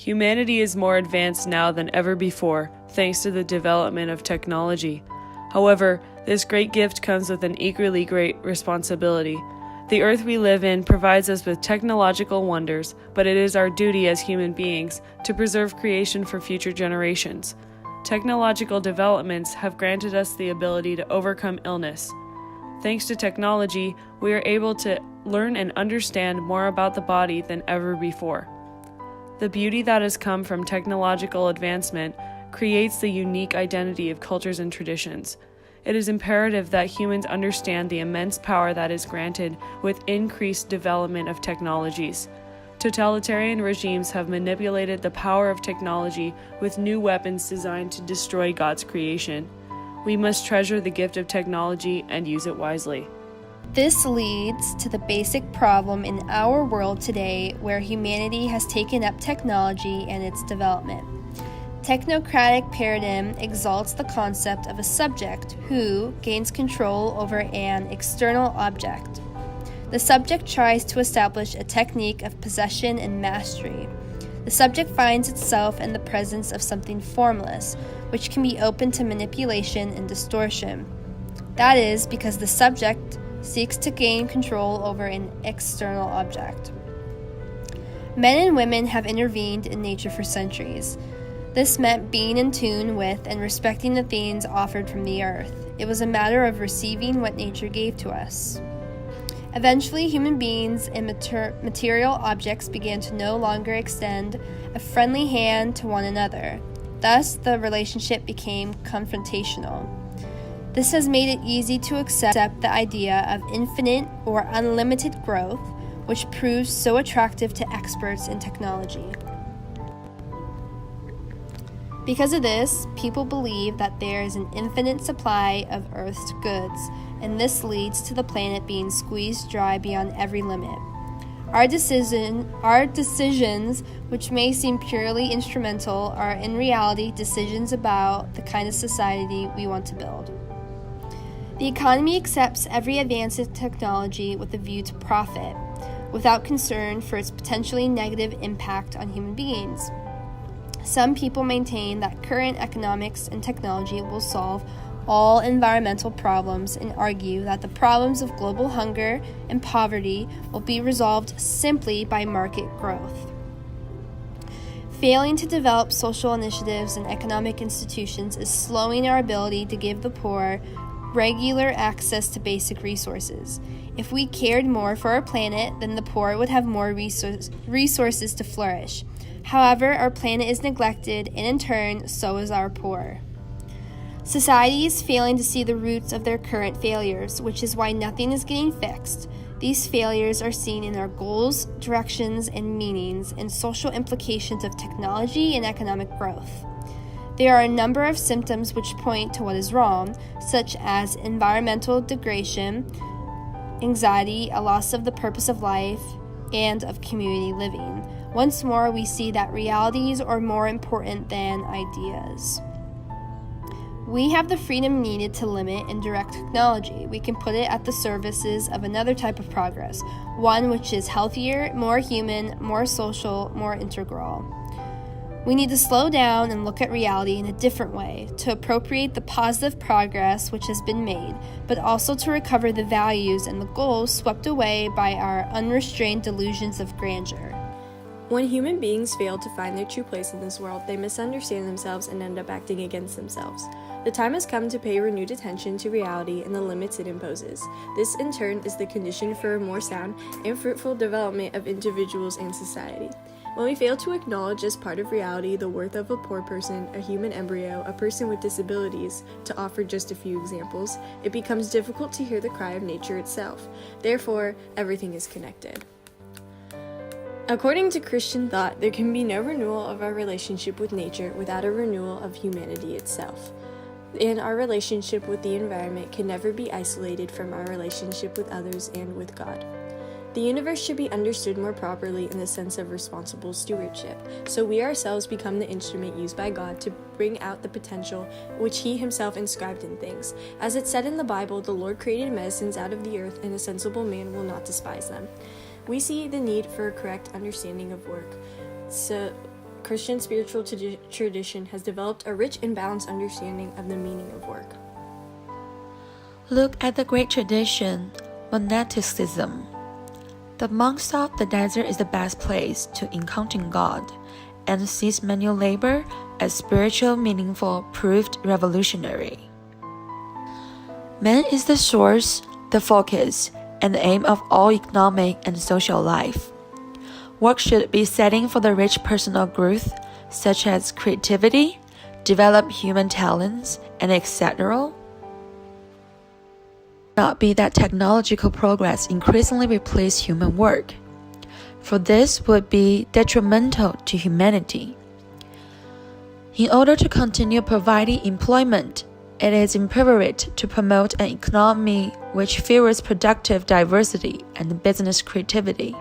Humanity is more advanced now than ever before, thanks to the development of technology. However, this great gift comes with an equally great responsibility. The earth we live in provides us with technological wonders, but it is our duty as human beings to preserve creation for future generations. Technological developments have granted us the ability to overcome illness. Thanks to technology, we are able to learn and understand more about the body than ever before. The beauty that has come from technological advancement creates the unique identity of cultures and traditions. It is imperative that humans understand the immense power that is granted with increased development of technologies. Totalitarian regimes have manipulated the power of technology with new weapons designed to destroy God's creation. We must treasure the gift of technology and use it wisely. This leads to the basic problem in our world today, where humanity has taken up technology and its development. Technocratic paradigm exalts the concept of a subject who gains control over an external object. The subject tries to establish a technique of possession and mastery. The subject finds itself in the presence of something formless, which can be open to manipulation and distortion. That is because the subject seeks to gain control over an external object. Men and women have intervened in nature for centuries. This meant being in tune with and respecting the things offered from the earth. It was a matter of receiving what nature gave to us. Eventually, human beings and material objects began to no longer extend a friendly hand to one another. Thus, the relationship became confrontational. This has made it easy to accept the idea of infinite or unlimited growth, which proves so attractive to experts in technology. Because of this, people believe that there is an infinite supply of Earth's goods, and this leads to the planet being squeezed dry beyond every limit. Our decisions, which may seem purely instrumental, are in reality decisions about the kind of society we want to build. The economy accepts every advance in technology with a view to profit, without concern for its potentially negative impact on human beings. Some people maintain that current economics and technology will solve all environmental problems and argue that the problems of global hunger and poverty will be resolved simply by market growth. Failing to develop social initiatives and economic institutions is slowing our ability to give the poor regular access to basic resources. If we cared more for our planet, then the poor would have more resources to flourish. However, our planet is neglected, and in turn, so is our poor. Society is failing to see the roots of their current failures, which is why nothing is getting fixed. These failures are seen in our goals, directions, and meanings, and social implications of technology and economic growth. There are a number of symptoms which point to what is wrong, such as environmental degradation, anxiety, a loss of the purpose of life, and of community living. Once more, we see that realities are more important than ideas. We have the freedom needed to limit and direct technology. We can put it at the services of another type of progress, one which is healthier, more human, more social, more integral. We need to slow down and look at reality in a different way, to appropriate the positive progress which has been made, but also to recover the values and the goals swept away by our unrestrained delusions of grandeur. When human beings fail to find their true place in this world, they misunderstand themselves and end up acting against themselves. The time has come to pay renewed attention to reality and the limits it imposes. This, in turn, is the condition for a more sound and fruitful development of individuals and society. When we fail to acknowledge as part of reality the worth of a poor person, a human embryo, a person with disabilities, to offer just a few examples, it becomes difficult to hear the cry of nature itself. Therefore, everything is connected. According to Christian thought, there can be no renewal of our relationship with nature without a renewal of humanity itself. And our relationship with the environment can never be isolated from our relationship with others and with God. The universe should be understood more properly in the sense of responsible stewardship, so we ourselves become the instrument used by God to bring out the potential which He Himself inscribed in things. As it said in the Bible, the Lord created medicines out of the earth, and a sensible man will not despise them. We see the need for a correct understanding of work, so Christian spiritual tradition has developed a rich and balanced understanding of the meaning of work. Look at the great tradition, monasticism. The monks thought the desert is the best place to encounter God, and sees manual labor as spiritual, meaningful, proved revolutionary. Man is the source, the focus, and the aim of all economic and social life. Work should be setting for the rich personal growth, such as creativity, develop human talents, and etc. Not be that technological progress increasingly replace human work, for this would be detrimental to humanity. In order to continue providing employment, it is imperative to promote an economy which favors productive diversity and business creativity.